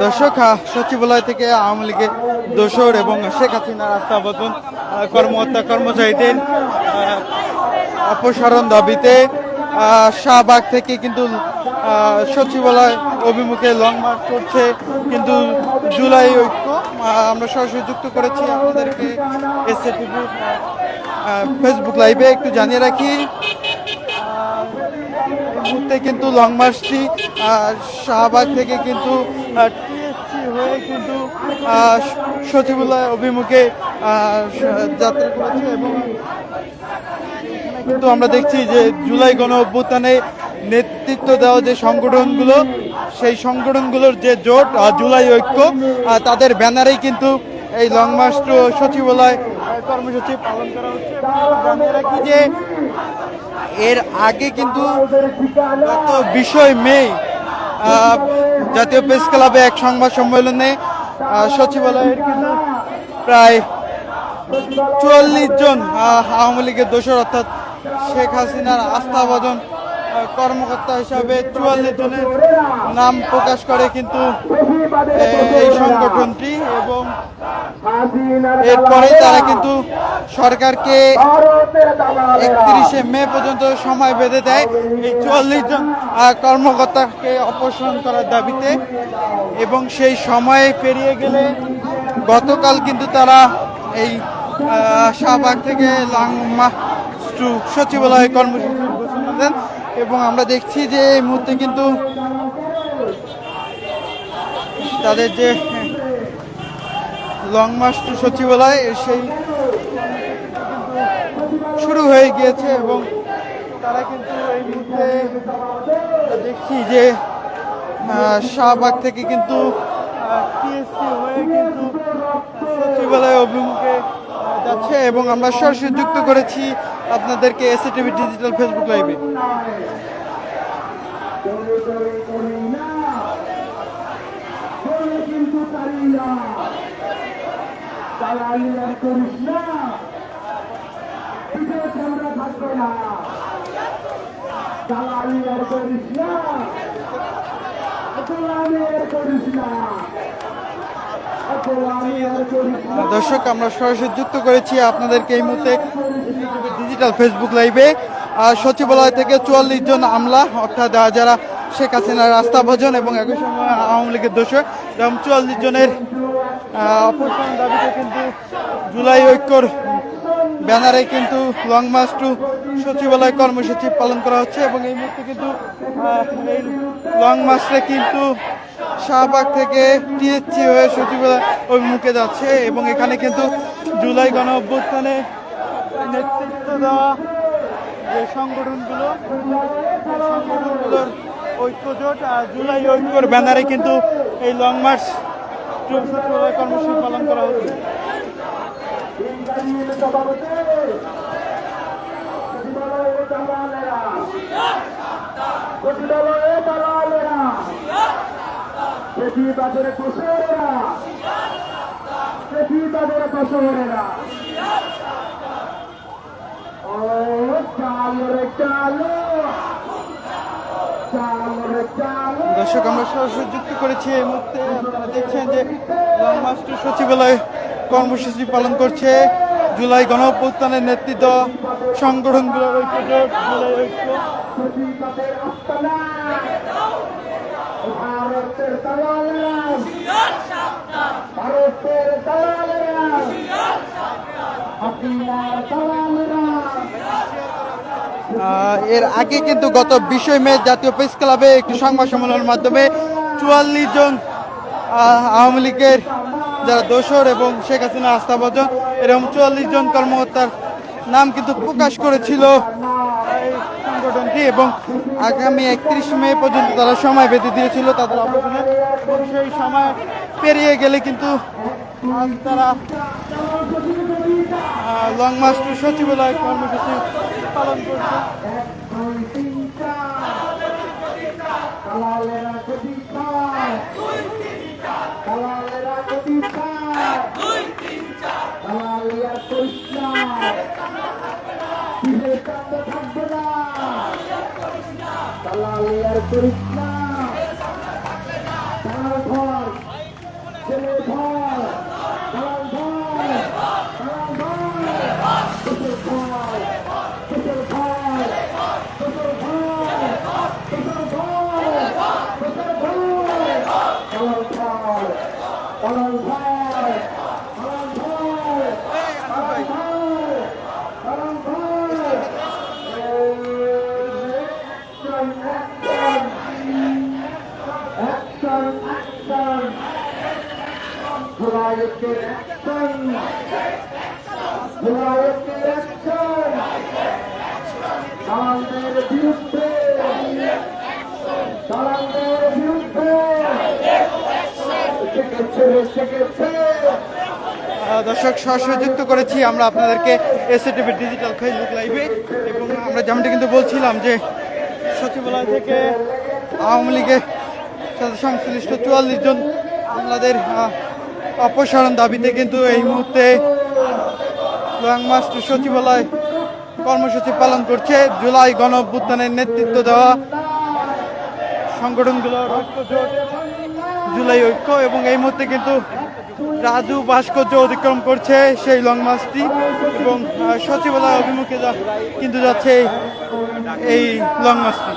দর্শক, সচিবালয় থেকে আওয়ামী লীগের দোসর এবং শেখ হাসিনার আস্থাবদন কর্মকর্তা কর্মচারীদের অপসারণ দাবিতে শাহবাগ থেকে কিন্তু সচিবালয় অভিমুখে লং মার্চ করছে কিন্তু জুলাই ঐক্য। আমরা সরাসরি যুক্ত করেছি আপনাদেরকে এসএটিভি ফেসবুক লাইভে। একটু জানিয়ে রাখি, এই মুহূর্তে কিন্তু লং মার্চটি শাহবাগ থেকে কিন্তু টিএসসি হয়ে কিন্তু সচিবালয় অভিমুখে যাত্রা করেছে এবং কিন্তু আমরা দেখছি যে জুলাই গণ অভ্যুত্থানে নেতৃত্ব দেওয়া যে সংগঠনগুলো, সেই সংগঠনগুলোর যে জোট জুলাই ঐক্য, তাদের ব্যানারেই কিন্তু এই লং মার্চ টু সচিবালয় কর্মসূচি পালন করা হচ্ছে। জানিয়ে রাখি যে এর আগে কিন্তু গত 20 মে জাতীয় প্রেস ক্লাবে এক সংবাদ সম্মেলনে সচিবালয়ের কিন্তু প্রায় 44 জন আওয়ামী লীগের দোসর অর্থাৎ শেখ হাসিনার আস্থাভাজন কর্মকর্তা হিসাবে 44 জনের নাম প্রকাশ করে কিন্তু এই সংগঠনটি, এবং এরপরেই তারা কিন্তু সরকারকে 31 মে পর্যন্ত সময় বেঁধে দেয় এই 44 জন কর্মকর্তাকে অপসারণ করার দাবিতে। এবং সেই সময় পেরিয়ে গেলে গতকাল কিন্তু তারা এই শাহবাগ থেকে লং মার্চ টু সচিবালয় কর্মসূচি ঘোষণা দেন। এবং আমরা দেখছি যে এই মুহূর্তে কিন্তু তাদের যে লং মার্চ টু সচিবালয় সেই শুরু হয়ে গিয়েছে এবং তারা কিন্তু এই মুহূর্তে দেখছি যে শাহবাগ থেকে কিন্তু টিএসসি হয়ে কিন্তু সচিবালয় অভিমুখে যাচ্ছে। এবং আমরা সরাসরি যুক্ত করেছি আপনাদেরকে এসএটিভি ডিজিটাল ফেসবুক লাইভে। দর্শক, আমরা সরাসরি যুক্ত করেছি আপনাদেরকে এই মুহূর্তে ডিজিটাল ফেসবুক লাইভে। সচিবালয় থেকে 44 জন আমলা অর্থাৎ যারা শেখ হাসিনার আস্থাভাজন এবং একই সময় আওয়ামী লীগের দোষর, এবং 44 জনের অপসারণ দাবিতে কিন্তু জুলাই ঐক্যর ব্যানারে কিন্তু লং মার্চ টু সচিবালয় কর্মসূচি পালন করা হচ্ছে। এবং এই মুহূর্তে কিন্তু এই লং মার্চে কিন্তু শাহবাগ থেকে টিএসসি হয়ে সচিবালয় অভিমুখে যাচ্ছে। এবং এখানে কিন্তু জুলাই গণ অভ্যুত্থানে নেতৃত্ব দেওয়া যে সংগঠনগুলোর ঐক্যজোট জুলাই ঐক্যর ব্যানারে কিন্তু এই লং মার্চ টু সচিবালয় কর্মসূচি পালন করা হচ্ছে। দর্শক, আমরা সরাসরি যুক্ত করেছি এই মুহূর্তে। আপনারা দেখছেন যে লং মার্চ টু সচিবালয় কর্মসূচি পালন করছে জুলাই গণ অভ্যুত্থানের নেতৃত্ব সংগঠনগুলোর ঐক্যজোট জুলাই ঐক্য। এর আগে কিন্তু গত 20 মে জাতীয় প্রেস ক্লাবে একটি সংবাদ সম্মেলনের মাধ্যমে 44 জন আওয়ামী লীগের যারা দোসর এবং শেখ হাসিনা আস্থাভাজন এরকম 44 জন কর্মকর্তার নাম কিন্তু প্রকাশ করেছিল এই সংগঠনটি। এবং আগামী 31 মে পর্যন্ত তারা সময় বেঁধে দিয়েছিল তাদের অবস্থানে। সেই সময় পেরিয়ে গেলে কিন্তু তারা লং মার্চ টু সচিবালয় কর্মসূচি পালন করছে। দর্শক সরাসরি যুক্ত করেছি আমরা আপনাদেরকে এসএটিভি ডিজিটাল ফেসবুক লাইভে, এবং আমরা যেমনটা কিন্তু বলছিলাম যে সচিবালয় থেকে আওয়ামী লীগের সাথে সংশ্লিষ্ট 44 জন আমলাদের অপসারণ দাবিতে কিন্তু এই মুহূর্তে লংমার্চ সচিবালয় কর্মসূচি পালন করছে জুলাই গণ অভ্যুত্থানের নেতৃত্ব দেওয়া সংগঠনগুলোর ঐক্যজোট জুলাই ঐক্য, এবং এই মুহূর্তে কিন্তু রাজু ভাস্কর্য অতিক্রম করছে সেই লং মার্চটি, এবং সচিবালয় অভিমুখে কিন্তু যাচ্ছে এই লং মার্চটি।